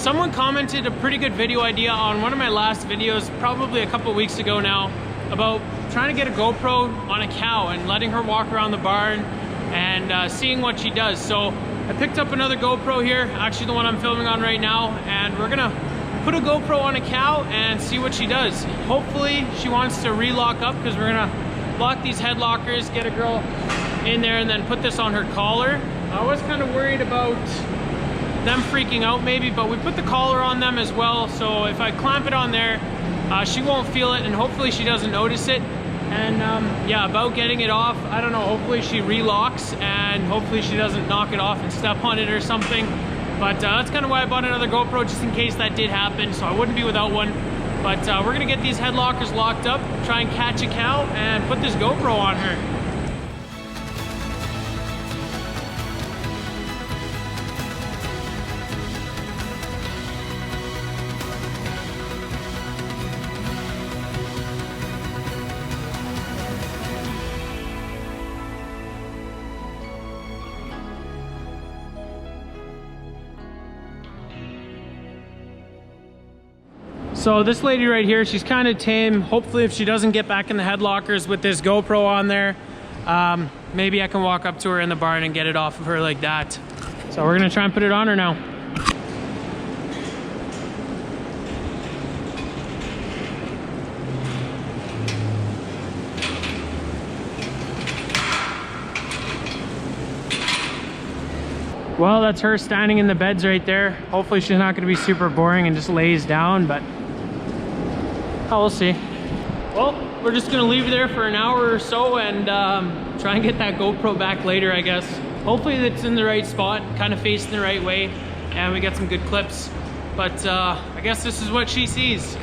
Someone commented a pretty good video idea on one of my last videos, probably a couple weeks ago now, about trying to get a GoPro on a cow and letting her walk around the barn and seeing what she does. So I picked up another GoPro here, actually the one I'm filming on right now, and we're gonna put a GoPro on a cow and see what she does. Hopefully she wants to relock up, because we're gonna lock these head lockers, get a girl in there, and then put this on her collar. I was kind of worried about them freaking out maybe, but we put the collar on them as well, so if I clamp it on there, she won't feel it, and hopefully she doesn't notice it. And yeah, about getting it off, I don't know, hopefully she relocks and hopefully she doesn't knock it off and step on it or something. But that's kind of why I bought another GoPro, just in case that did happen, so I wouldn't be without one. But we're gonna get these head lockers locked up, try and catch a cow and put this GoPro on her. So this lady right here, she's kind of tame. Hopefully if she doesn't get back in the head lockers with this GoPro on there, maybe I can walk up to her in the barn and get it off of her like that. So we're gonna try and put it on her now. Well, that's her standing in the beds right there. Hopefully she's not gonna be super boring and just lays down, but we'll see. Well, we're just gonna leave her there for an hour or so and try and get that GoPro back later, I guess. Hopefully it's in the right spot, kind of facing the right way, and we get some good clips. But I guess this is what she sees.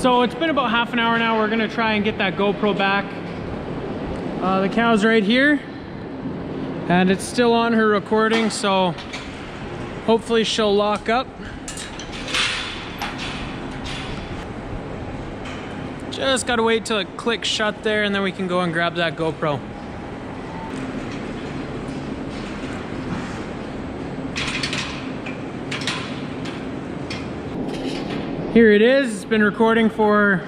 So it's been about half an hour now. We're gonna try and get that GoPro back. The cow's right here, and it's still on her recording, so hopefully she'll lock up. Just gotta wait till it clicks shut there, and then we can go and grab that GoPro. Here it is. It's been recording for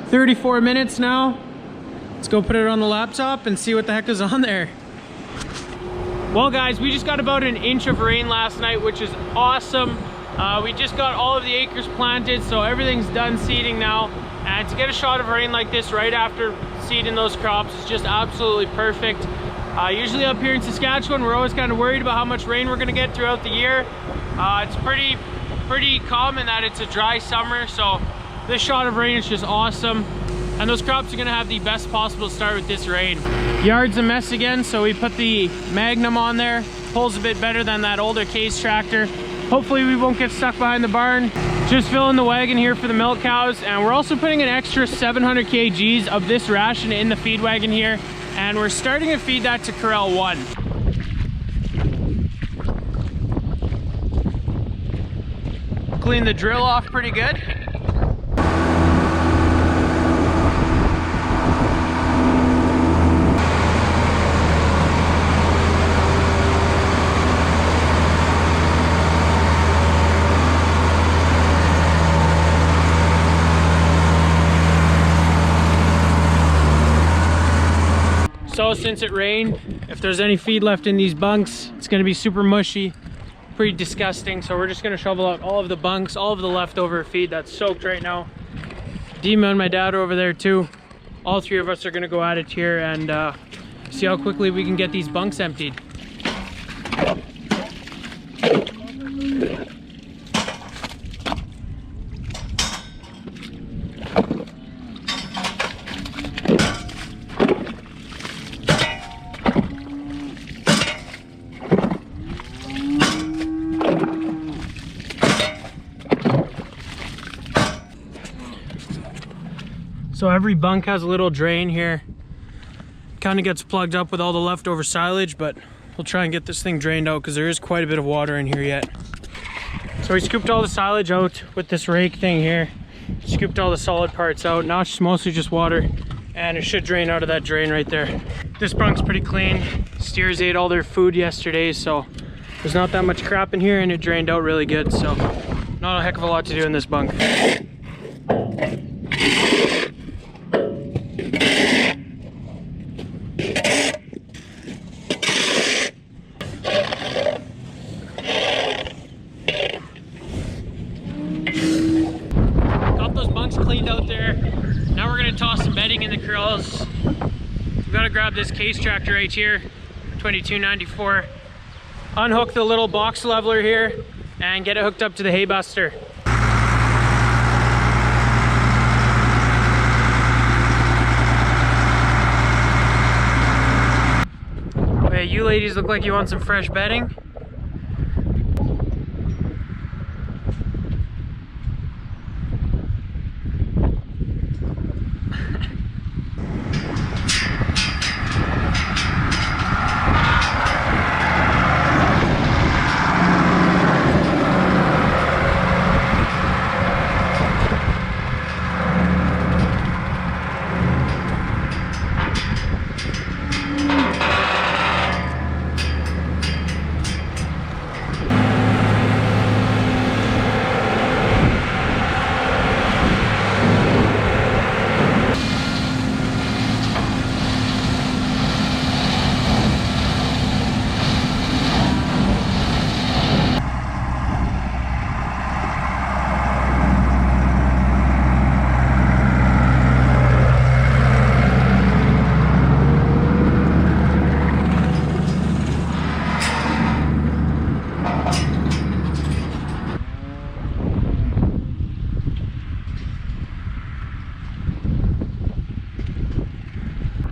34 minutes now. Let's go put it on the laptop and see what the heck is on there. Well guys, we just got about an inch of rain last night, which is awesome. We just got all of the acres planted, so everything's done seeding now. And to get a shot of rain like this right after seeding those crops is just absolutely perfect. Usually up here in Saskatchewan, we're always kind of worried about how much rain we're gonna get throughout the year. It's pretty common that it's a dry summer, so this shot of rain is just awesome. And those crops are gonna have the best possible start with this rain. Yard's a mess again, so we put the Magnum on there. Pulls a bit better than that older Case tractor. Hopefully we won't get stuck behind the barn. Just filling the wagon here for the milk cows, and we're also putting an extra 700 kgs of this ration in the feed wagon here, and we're starting to feed that to Corral 1. Clean the drill off pretty good. So since it rained, if there's any feed left in these bunks, it's gonna be super mushy, pretty disgusting. So we're just gonna shovel out all of the bunks, all of the leftover feed that's soaked right now. Dima and my dad are over there too. All three of us are gonna go at it here and see how quickly we can get these bunks emptied. So every bunk has a little drain here. Kind of gets plugged up with all the leftover silage, but we'll try and get this thing drained out because there is quite a bit of water in here yet. So we scooped all the silage out with this rake thing here. Scooped all the solid parts out. Now it's mostly just water, and it should drain out of that drain right there. This bunk's pretty clean. Steers ate all their food yesterday, so there's not that much crap in here, and it drained out really good. So not a heck of a lot to do in this bunk. Cleaned out there. Now we're gonna toss some bedding in the corrals. We've got to grab this Case tractor right here, 2294. Unhook the little box leveler here and get it hooked up to the hay buster. Okay, you ladies look like you want some fresh bedding.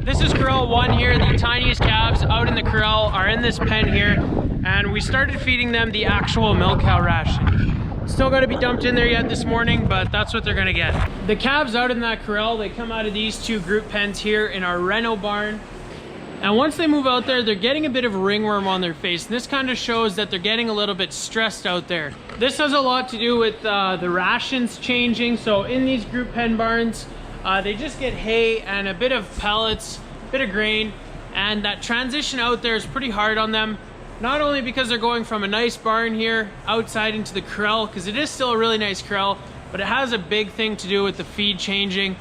This is corral 1 here. The tiniest calves out in the corral are in this pen here, and we started feeding them the actual milk cow ration. still got to be dumped in there yet this morning, but that's what they're gonna get. The calves out in that corral, they come out of these two group pens here in our reno barn. And once they move out there, they're getting a bit of ringworm on their face. And this kind of shows that they're getting a little bit stressed out there. This has a lot to do with the rations changing. So in these group pen barns, they just get hay and a bit of pellets, a bit of grain. And that transition out there is pretty hard on them. Not only because they're going from a nice barn here outside into the corral, because it is still a really nice corral, but it has a big thing to do with the feed changing.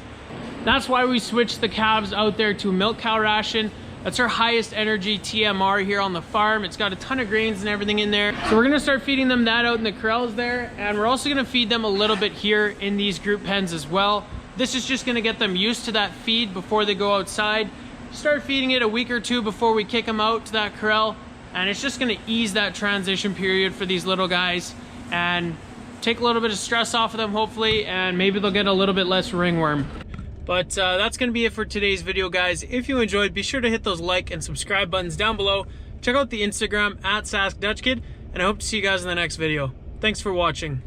That's why we switched the calves out there to a milk cow ration. That's our highest energy TMR here on the farm. It's got a ton of grains and everything in there. So we're gonna start feeding them that out in the corrals there. And we're also gonna feed them a little bit here in these group pens as well. This is just gonna get them used to that feed before they go outside. Start feeding it a week or two before we kick them out to that corral. And it's just gonna ease that transition period for these little guys and take a little bit of stress off of them hopefully, and maybe they'll get a little bit less ringworm. But that's going to be it for today's video, guys. If you enjoyed, be sure to hit those like and subscribe buttons down below. Check out the Instagram @SaskDutchKid, and I hope to see you guys in the next video. Thanks for watching.